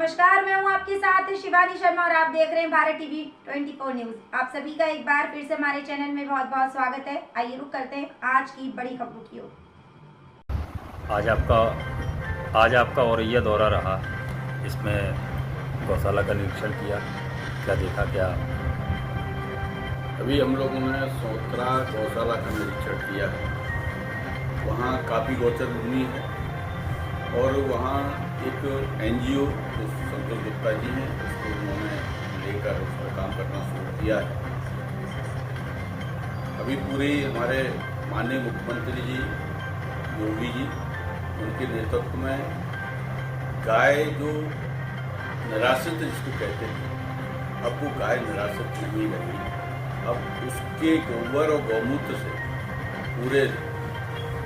नमस्कार, मैं हूं आपके साथ शिवानी शर्मा और आप देख रहे हैं भारत टीवी 24 न्यूज। आप सभी का एक बार फिर से हमारे चैनल में बहुत बहुत स्वागत है। आइए रुक करते हैं आज की बड़ी खबरों की ओर। आज आपका औरैया दौरा रहा, इसमें गौशाला का निरीक्षण किया, क्या देखा क्या? अभी हम लोगों ने सोत्रा गौशाला का निरीक्षण किया है। वहाँ काफ़ी गौचर भूमि है और वहाँ एक एनजीओ जो संतोष गुप्ता जी हैं, उसको उन्होंने लेकर उस पर काम करना शुरू किया है। अभी पूरे हमारे माननीय मुख्यमंत्री जी योगी जी, उनके नेतृत्व में गाय जो निराश्रित जिसको कहते थे, अब वो गाय निराश्रित नहीं रही। अब उसके गोबर और गौमूत्र से पूरे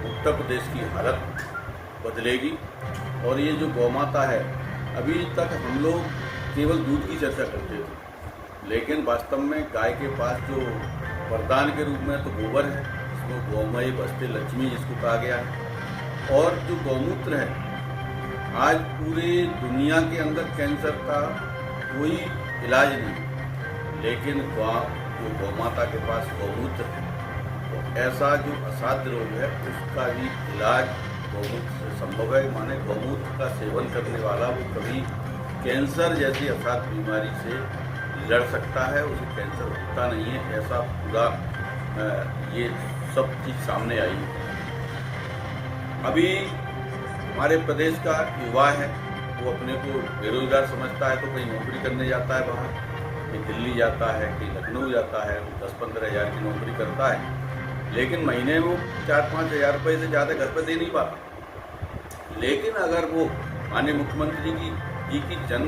उत्तर प्रदेश की हालत बदलेगी। और ये जो गौमाता है, अभी तक हम लोग केवल दूध की चर्चा करते थे, लेकिन वास्तव में गाय के पास जो वरदान के रूप में तो गोबर है, इसको गौमय बस्ते लक्ष्मी जिसको कहा गया है। और जो गौमूत्र है, आज पूरे दुनिया के अंदर कैंसर का कोई इलाज नहीं, लेकिन जो गौमाता के पास गौमूत्र है, तो ऐसा जो असाध्य रोग है उसका भी इलाज गौमूत्र से संभव है। माने गौमूत्र का सेवन करने वाला वो कभी कैंसर जैसी असाध्य बीमारी से लड़ सकता है, उसे कैंसर होता नहीं है। ऐसा पूरा ये सब चीज़ सामने आई है। अभी हमारे प्रदेश का युवा है, वो अपने को बेरोजगार समझता है तो कहीं नौकरी करने जाता है बाहर, कहीं दिल्ली जाता है, कहीं लखनऊ जाता है, 10-15 हज़ार की नौकरी करता है, लेकिन महीने में वो 4-5 हज़ार रुपये से ज़्यादा घर पर दे नहीं पाता। लेकिन अगर वो माननीय मुख्यमंत्री की जन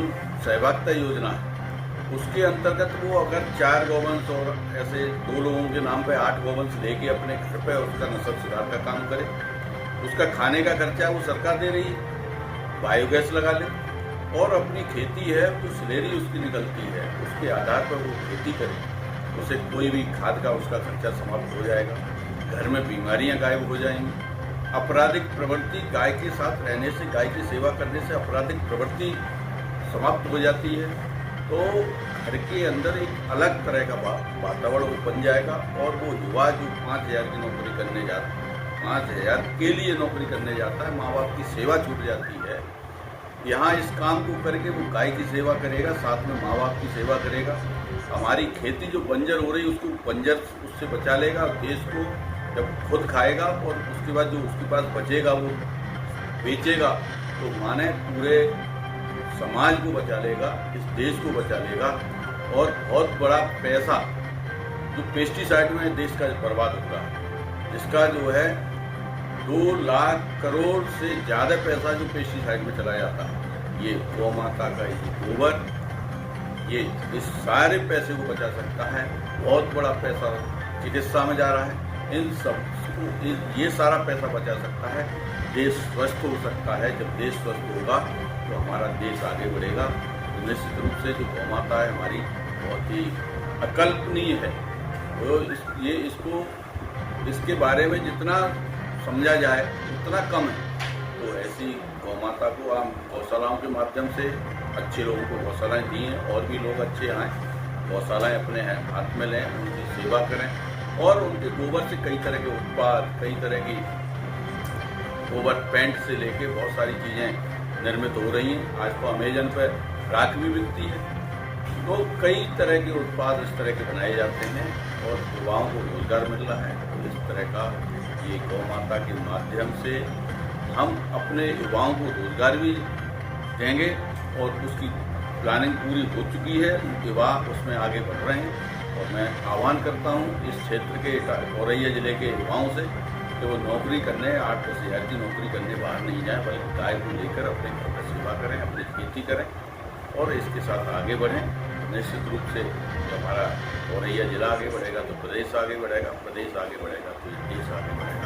सहभागिता योजना है, उसके अंतर्गत वो अगर 4 गौवंश और ऐसे 2 लोगों के नाम पे 8 गौवंश लेके अपने घर पे उसका नस्ल सुधार का काम करे, उसका खाने का खर्चा वो सरकार दे रही है, बायोगैस लगा ले और अपनी खेती है जो सैलरी उसकी निकलती है उसके आधार पर वो खेती करे, उसे कोई भी खाद का उसका खर्चा समाप्त हो जाएगा, घर में बीमारियां गायब हो जाएंगी। आपराधिक प्रवृत्ति, गाय के साथ रहने से, गाय की सेवा करने से आपराधिक प्रवृत्ति समाप्त हो जाती है। तो घर के अंदर एक अलग तरह का वातावरण बन जाएगा और वो युवा जो 5,000 की नौकरी करने जाता है, 5,000 के लिए नौकरी करने जाता है, माँ बाप की सेवा छूट जाती है। यहाँ इस काम को करके वो गाय की सेवा करेगा, साथ में माँ बाप की सेवा करेगा। हमारी खेती जो बंजर हो रही है उसको बंजर उससे बचा लेगा। देश को जब खुद खाएगा और उसके बाद जो उसके पास बचेगा वो बेचेगा, तो माने पूरे समाज को बचा लेगा, इस देश को बचा लेगा। और बहुत बड़ा पैसा जो पेस्टिसाइड में देश का बर्बाद हो रहा है, जिसका जो है 2 लाख करोड़ से ज़्यादा पैसा जो पेस्टिसाइड में चला जाता है, ये गौ माता का ये गोबर, ये इस सारे पैसे को बचा सकता है। बहुत बड़ा पैसा चिकित्सा में जा रहा है, इन सब ये सारा पैसा बचा सकता है। देश स्वस्थ हो सकता है। जब देश स्वस्थ होगा तो हमारा देश आगे बढ़ेगा। तो निश्चित रूप से जो गौ माता है हमारी बहुत ही अकल्पनीय है। तो इसके बारे में जितना समझा जाए उतना कम है। तो ऐसी गौ माता को हम गौशालाओं के माध्यम से अच्छे लोगों को गौशालाएँ दी हैं, और भी लोग अच्छे आएँ, गौशालाएँ अपने हाथ में लें, उनकी सेवा करें और उनके गोबर से कई तरह के उत्पाद, कई तरह की गोबर पेंट से लेके बहुत सारी चीज़ें निर्मित हो रही हैं। आज तो अमेजन पर राख भी बिकती है। तो कई तरह के उत्पाद इस तरह के बनाए जाते हैं और युवाओं को रोजगार मिल रहा है। तो इस तरह का ये गौ माता के माध्यम से हम अपने युवाओं को रोजगार भी देंगे और उसकी प्लानिंग पूरी हो चुकी है। युवा उसमें आगे बढ़ रहे हैं और मैं आह्वान करता हूँ इस क्षेत्र के औरैया जिले के युवाओं से कि वो नौकरी करने 8-10 हज़ार की नौकरी करने बाहर नहीं जाए, बल्कि गाय को लेकर अपने घर पर सेवा करें, अपनी खेती करें और इसके साथ आगे बढ़ें। निश्चित रूप से हमारा औरैया जिला आगे बढ़ेगा तो प्रदेश आगे बढ़ेगा, प्रदेश आगे बढ़ेगा तो देश आगे बढ़ेगा।